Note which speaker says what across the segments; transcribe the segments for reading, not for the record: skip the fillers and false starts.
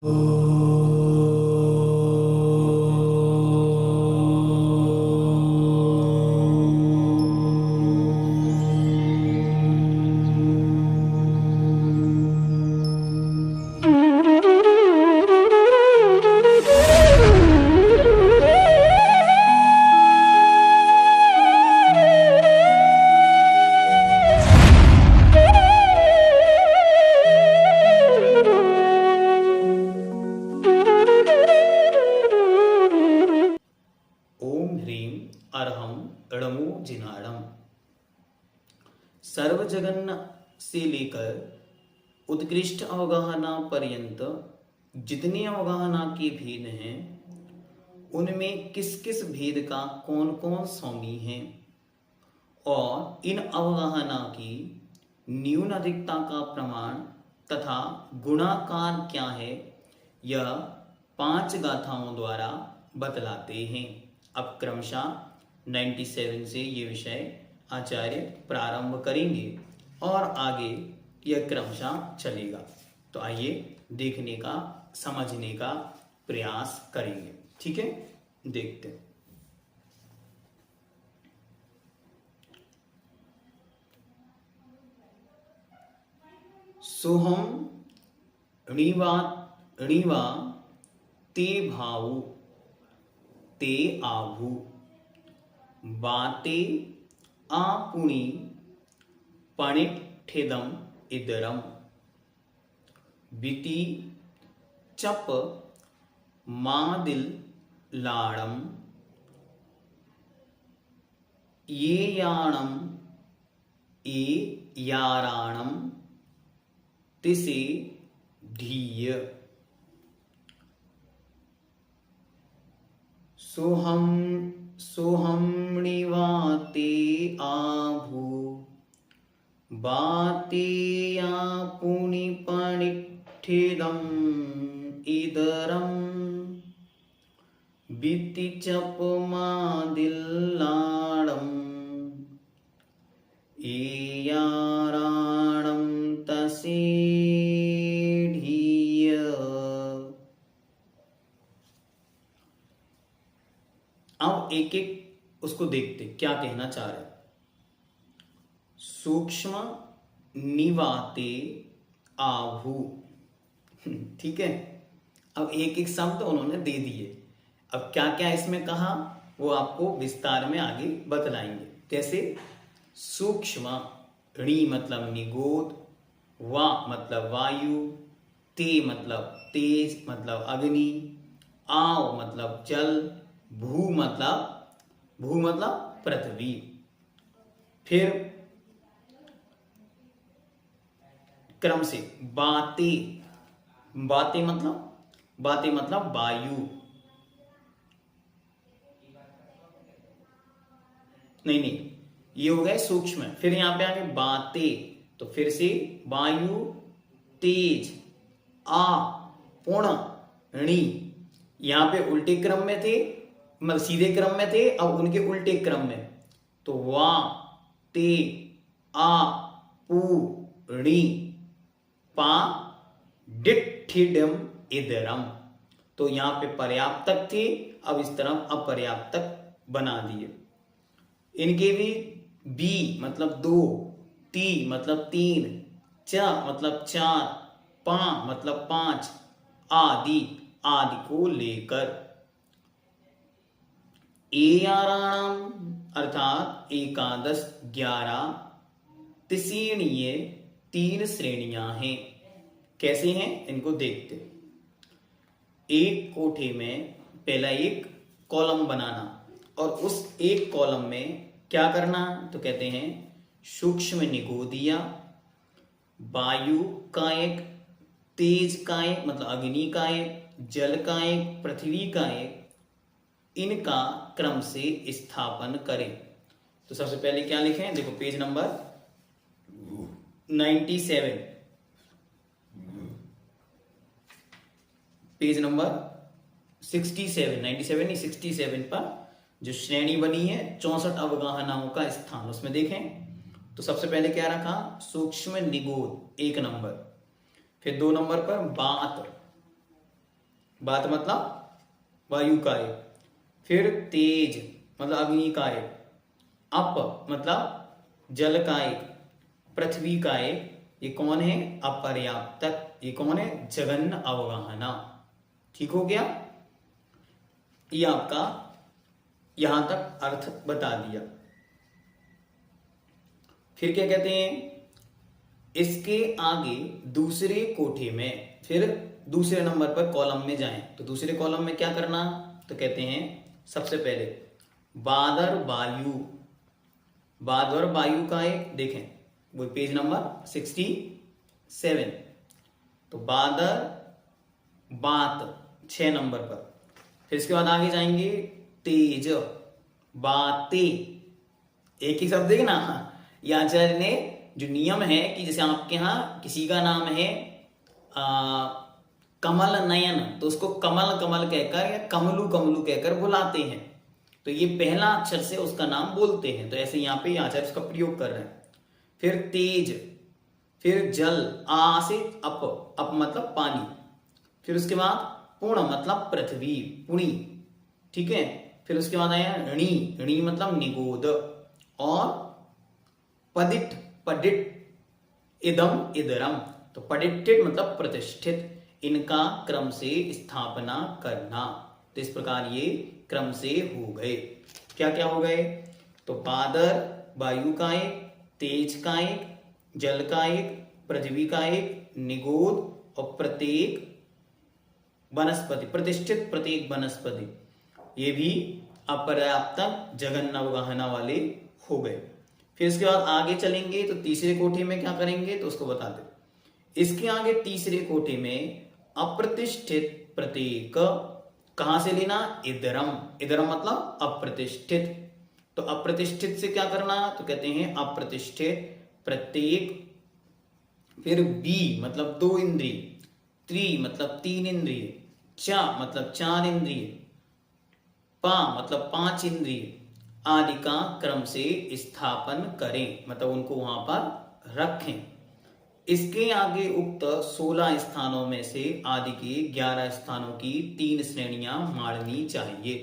Speaker 1: ओम ह्रीं अर्हं णमो जिनाणम। सर्वजगन्न से लेकर उत्कृष्ट अवगाहना पर्यंत जितने अवगाहना के भेद हैं उनमें किस किस भेद का कौन कौन स्वामी हैं और इन अवगाहना की न्यून अधिकता का प्रमाण तथा गुणाकार क्या है, यह 5 गाथाओं द्वारा बतलाते हैं। अब क्रमशः 97 से ये विषय आचार्य प्रारंभ करेंगे और आगे यह क्रमशः चलेगा। तो आइए देखने का समझने का प्रयास करेंगे। ठीक है, देखते हैं। सोहम ऋवा ऋवा ते भावु ते आभु बाते आपुणी पणिठिदम इदरम बिति चप मादिल लाड़म ये याणम ए याराणम तिसे धीय। सोहम सोहम निवाते आभु बाते आपुनि पणिठिदम इदरम बिति चप मादिल्लाड़म एयाराणम तसे ढीय। अब एक एक उसको देखते क्या कहना चाह रहे। सूक्ष्म निवाते आभु। ठीक है, अब एक एक शब्द उन्होंने दे दिए। अब क्या क्या इसमें कहा वो आपको विस्तार में आगे बतलाएंगे। जैसे सूक्ष्म, णी मतलब निगोद, वा मतलब वायु, ते मतलब तेज मतलब अग्नि, आव मतलब जल, भू मतलब पृथ्वी। फिर क्रम से बाते, बाते मतलब वायु, नहीं ये हो गए सूक्ष्म। फिर यहां पे आगे बाते, तो फिर से वायु, तेज, आ, पुण, णी। यहां पे उल्टे क्रम में थे, मतलब सीधे क्रम में थे, अब उनके उल्टे क्रम में। तो वा ते आ पू णी पा डिठिडम इदरम। तो यहां पे पर्याप्तक थे, अब इस तरफ अपर्याप्तक बना दिए। इनके भी बी मतलब 2, ती मतलब 3, च मतलब 4, पा मतलब 5, आदि को लेकर। एयाराणाम अर्थात 11 11 तिसीणीय 3 श्रेणियां हैं। कैसे हैं इनको देखते। एक कोठे में पहला एक कॉलम बनाना और उस एक कॉलम में क्या करना, तो कहते हैं सूक्ष्म निगोदिया, वायु कायक, तेज कायक मतलब अग्नि कायक, जल कायक, पृथ्वी कायक, इनका क्रम से स्थापन करें। तो सबसे पहले क्या लिखें, देखो पेज नंबर 97, पेज नंबर 67, 97 नहीं 67 पर जो श्रेणी बनी है 64 अवगाहनाओं का स्थान, उसमें देखें। तो सबसे पहले क्या रखा, सूक्ष्म निगोद 1 नंबर। फिर 2 नंबर पर बात, बात मतलब वायु का एक। फिर तेज मतलब अग्नि का एक। अप मतलब जल का एक। पृथ्वी का एक। ये कौन है? अपर्याप्तक। ये कौन है? जघन्य अवगाहना। ठीक हो गया? ये आपका यहां तक अर्थ बता दिया। फिर क्या कहते हैं? इसके आगे दूसरे कोठे में, फिर दूसरे नंबर पर कॉलम में जाएं तो दूसरे कॉलम में क्या करना? तो कहते हैं सबसे पहले बादर वायु। बादर वायु का एक देखें, वो पेज नंबर 67। तो बादर बात 6 नंबर पर। फिर इसके बाद आगे जाएंगे तेज बाते। एक ही शब्द है ना। ये आचार्य ने जो नियम है कि जैसे आपके यहां किसी का नाम है कमल नयन, तो उसको कमल कमल कहकर या कमलू कमलू कहकर बुलाते हैं, तो ये पहला अक्षर से उसका नाम बोलते हैं। तो ऐसे यहां पे आचार्य उसका प्रयोग कर रहे हैं। फिर तेज, फिर जल, आ से अप मतलब पानी। फिर उसके बाद पूर्ण मतलब पृथ्वी, पुणी। ठीक है। फिर उसके बाद आया ऋणी। ऋणी मतलब निगोद। और पदिट, पडिट इदम इदरम। तो पडिटिट मतलब प्रतिष्ठित। इनका क्रम से स्थापना करना। तो इस प्रकार ये क्रम से हो गए। क्या क्या हो गए? तो बादर वायु का एक, तेज का एक, जल का एक, पृथ्वी का एक, निगोद और प्रत्येक वनस्पति, प्रतिष्ठित प्रत्येक वनस्पति, ये भी अपर्याप्त जघन्य अवगाहना वाले हो गए। फिर इसके बाद आगे चलेंगे तो तीसरे कोठे में क्या करेंगे तो उसको बता दे। इसके आगे तीसरे कोठे में अप्रतिष्ठित प्रतीक कहां से लेना? इदरम। इदरम मतलब अप्रतिष्ठित। तो अप्रतिष्ठित से क्या करना? तो कहते हैं अप्रतिष्ठित प्रत्येक। फिर बी मतलब 2 इंद्रिय, त्रि मतलब 3 इंद्रिय, चा मतलब 4 इंद्रिय, पा मतलब 5 इंद्रिय आदि का क्रम से स्थापन करें, मतलब उनको वहां पर रखें। इसके आगे उक्त 16 स्थानों में से आदि के 11 स्थानों की 3 श्रेणियां मारनी चाहिए।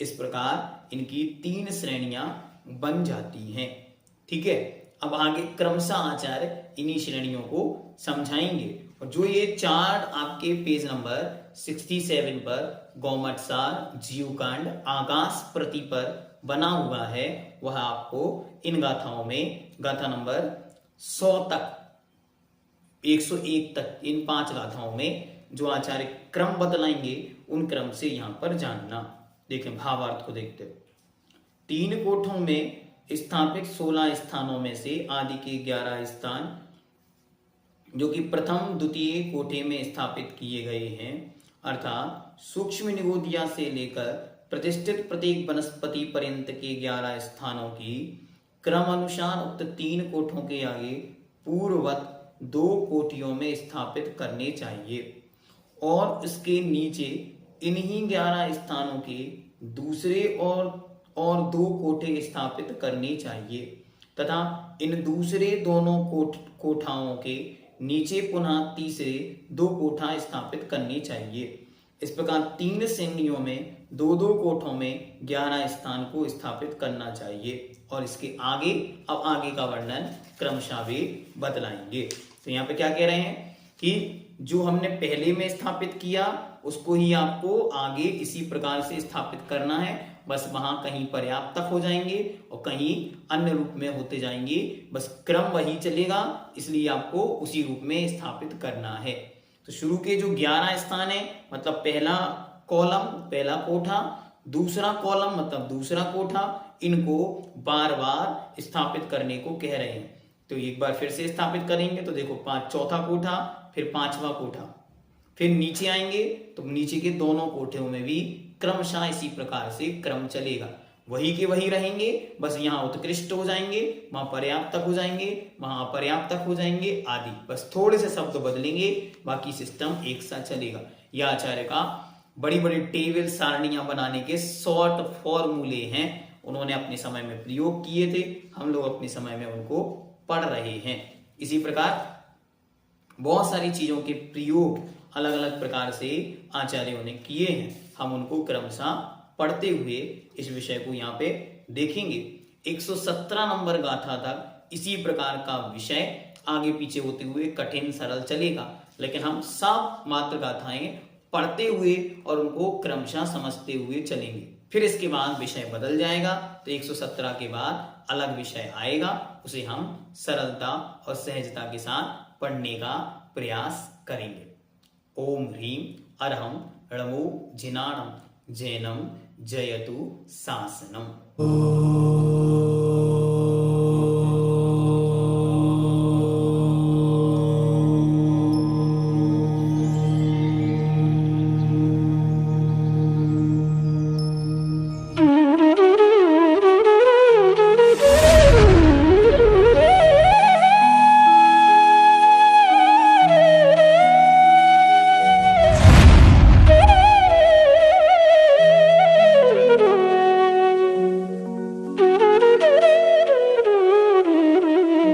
Speaker 1: इस प्रकार इनकी 3 श्रेणियां बन जाती हैं। ठीक है। अब आगे क्रमशः आचार्य इन्हीं श्रेणियों को समझाएंगे। और जो ये चार्ट आपके पेज नंबर 67 पर गौमटसार, जीवकांड, आकाश प्रति पर बना हुआ है, वह आपको इन गाथाओं में गाथा नंबर 100 तक, 101 तक, इन 5 गाथाओं में जो आचार्य क्रम बतलाएंगे उन क्रम से यहां पर जानना। देखें भावार्थ को देखते। 3 कोठों में स्थापित 16 स्थानों में से आदि के 11 स्थान जो कि प्रथम द्वितीय कोठे में स्थापित किए गए हैं, अर्थात सूक्ष्म निगोदिया से लेकर प्रतिष्ठित प्रत्येक वनस्पति पर्यंत के 11 स्थानों की क्रम अनुसार उक्त 3 कोठों के आगे पूर्ववत 2 कोठियों में स्थापित करने चाहिए और इसके नीचे इन्हीं 11 स्थानों के दूसरे और 2 कोठे स्थापित करने चाहिए तथा इन दूसरे दोनों कोठाओं के नीचे पुनः तीसरे 2 कोठा स्थापित करने चाहिए। इस प्रकार 3 श्रेणियों में 2-2 कोठों में 11 स्थान को स्थापित करना चाहिए। और इसके आगे अब आगे का वर्णन क्रमशः वे बतलाएंगे। तो यहाँ पे क्या कह रहे हैं कि जो हमने पहले में स्थापित किया उसको ही आपको आगे इसी प्रकार से स्थापित करना है। बस वहां कहीं पर्याप्त तक हो जाएंगे और कहीं अन्य रूप में होते जाएंगे, बस क्रम वही चलेगा, इसलिए आपको उसी रूप में स्थापित करना है। तो शुरू के जो 11 स्थान है मतलब पहला कॉलम पहला कोठा, दूसरा कॉलम मतलब दूसरा कोठा, इनको बार बार स्थापित करने को कह रहे हैं। तो एक बार फिर से स्थापित करेंगे तो देखो चौथा कोठा, फिर 5वां कोठा, फिर नीचे आएंगे तो नीचे के दोनों कोठों में भी क्रमशः इसी प्रकार से क्रम चलेगा, वही के वही रहेंगे, बस यहाँ उत्कृष्ट हो जाएंगे, वहां पर्याप्त तक हो जाएंगे, वहां अपर्याप्त तक हो जाएंगे आदि, बस थोड़े से शब्द बदलेंगे, बाकी सिस्टम एक साथ चलेगा। यह आचार्य का बड़ी बड़ी टेबल सारणियां बनाने के शॉर्ट फॉर्मूले हैं, उन्होंने अपने समय में प्रयोग किए थे, हम लोग अपने समय में उनको पढ़ रहे हैं। इसी प्रकार बहुत सारी चीजों के प्रयोग अलग अलग प्रकार से आचार्यों ने किए हैं, हम उनको क्रमशः पढ़ते हुए इस विषय को यहाँ पे देखेंगे। 117 नंबर गाथा तक इसी प्रकार का विषय आगे पीछे होते हुए कठिन सरल चलेगा, लेकिन हम सब मात्र गाथाएं पढ़ते हुए और उनको क्रमशः समझते हुए चलेंगे। फिर इसके बाद विषय बदल जाएगा, तो 117 के बाद अलग विषय आएगा, उसे हम सरलता और सहजता के साथ पढ़ने का प्रयास करेंगे। ओम ह्रीम अरहम णमो जिनाणम जैनम जयतु शासनम।